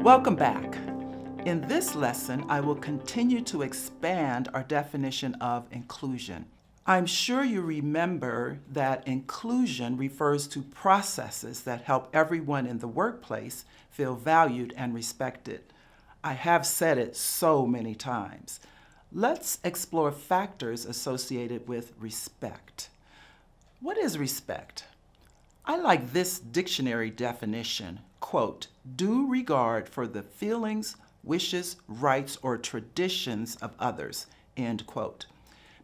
Welcome back. In this lesson, I will continue to expand our definition of inclusion. I'm sure you remember that inclusion refers to processes that help everyone in the workplace feel valued and respected. I have said it so many times. Let's explore factors associated with respect. What is respect? I like this dictionary definition, quote, due regard for the feelings, wishes, rights, or traditions of others, end quote.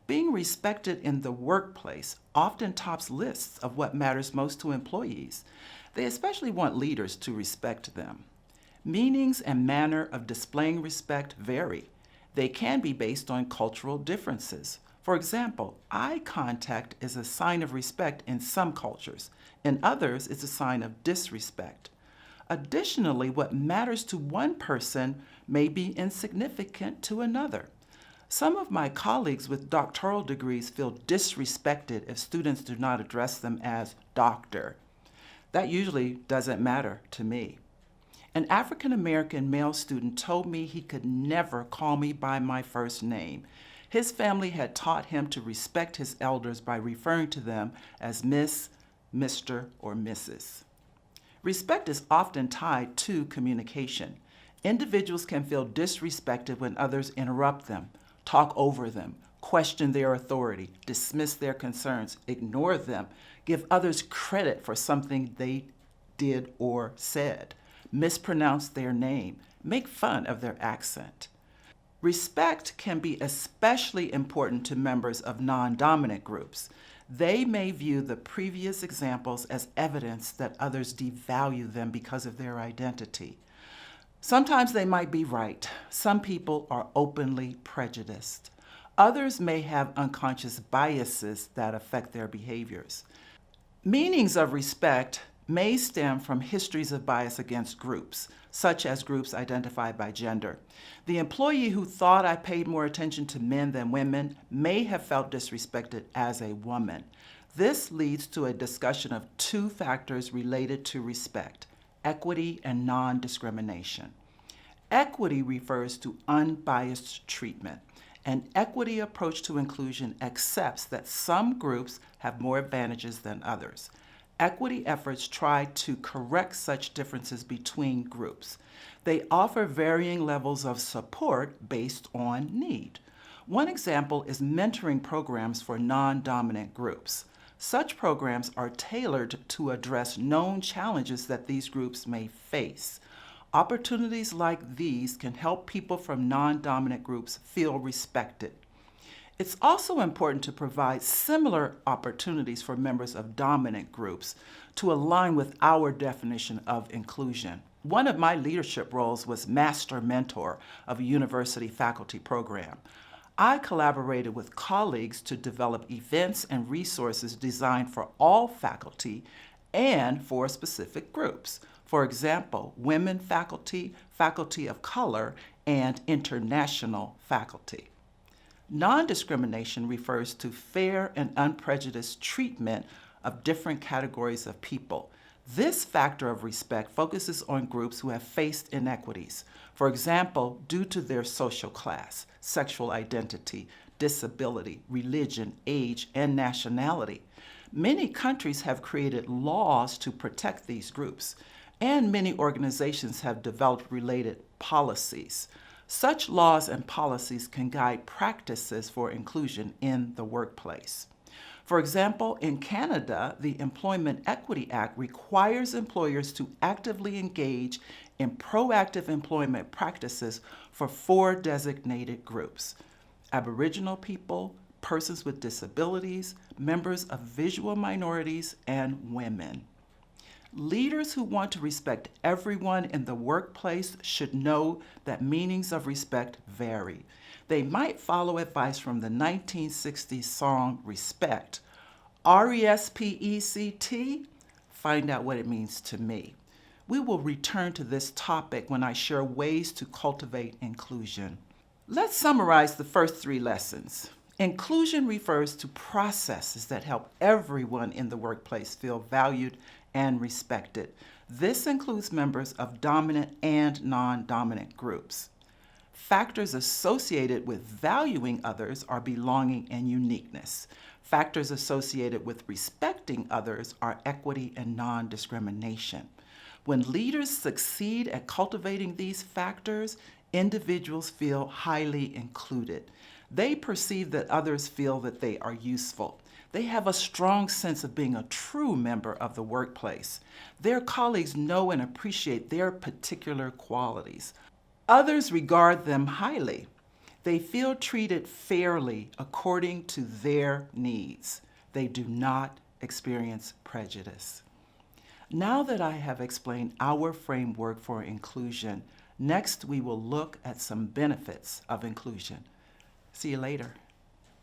Being respected in the workplace often tops lists of what matters most to employees. They especially want leaders to respect them. Meanings and manner of displaying respect vary. They can be based on cultural differences. For example, eye contact is a sign of respect in some cultures. In others, it's a sign of disrespect. Additionally, what matters to one person may be insignificant to another. Some of my colleagues with doctoral degrees feel disrespected if students do not address them as doctor. That usually doesn't matter to me. An African American male student told me he could never call me by my first name. His family had taught him to respect his elders by referring to them as Miss, Mr., or Mrs. Respect is often tied to communication. Individuals can feel disrespected when others interrupt them, talk over them, question their authority, dismiss their concerns, ignore them, give others credit for something they did or said, mispronounce their name, make fun of their accent. Respect can be especially important to members of non-dominant groups. They may view the previous examples as evidence that others devalue them because of their identity. Sometimes they might be right. Some people are openly prejudiced. Others may have unconscious biases that affect their behaviors. Meanings of respect may stem from histories of bias against groups, such as groups identified by gender. The employee who thought I paid more attention to men than women may have felt disrespected as a woman. This leads to a discussion of two factors related to respect: equity and non-discrimination. Equity refers to unbiased treatment. An equity approach to inclusion accepts that some groups have more advantages than others. Equity efforts try to correct such differences between groups. They offer varying levels of support based on need. One example is mentoring programs for non-dominant groups. Such programs are tailored to address known challenges that these groups may face. Opportunities like these can help people from non-dominant groups feel respected. It's also important to provide similar opportunities for members of dominant groups to align with our definition of inclusion. One of my leadership roles was master mentor of a university faculty program. I collaborated with colleagues to develop events and resources designed for all faculty and for specific groups. For example, women faculty, faculty of color, and international faculty. Non-discrimination refers to fair and unprejudiced treatment of different categories of people. This factor of respect focuses on groups who have faced inequities, for example, due to their social class, sexual identity, disability, religion, age, and nationality. Many countries have created laws to protect these groups, and many organizations have developed related policies. Such laws and policies can guide practices for inclusion in the workplace. For example, in Canada, the Employment Equity Act requires employers to actively engage in proactive employment practices for 4 designated groups: Aboriginal people, persons with disabilities, members of visual minorities, and women. Leaders who want to respect everyone in the workplace should know that meanings of respect vary. They might follow advice from the 1960s song Respect. R-E-S-P-E-C-T? Find out what it means to me. We will return to this topic when I share ways to cultivate inclusion. Let's summarize the first 3 lessons. Inclusion refers to processes that help everyone in the workplace feel valued and respected. This includes members of dominant and non-dominant groups. Factors associated with valuing others are belonging and uniqueness. Factors associated with respecting others are equity and non-discrimination. When leaders succeed at cultivating these factors, individuals feel highly included. They perceive that others feel that they are useful. They have a strong sense of being a true member of the workplace. Their colleagues know and appreciate their particular qualities. Others regard them highly. They feel treated fairly according to their needs. They do not experience prejudice. Now that I have explained our framework for inclusion, next we will look at some benefits of inclusion. See you later.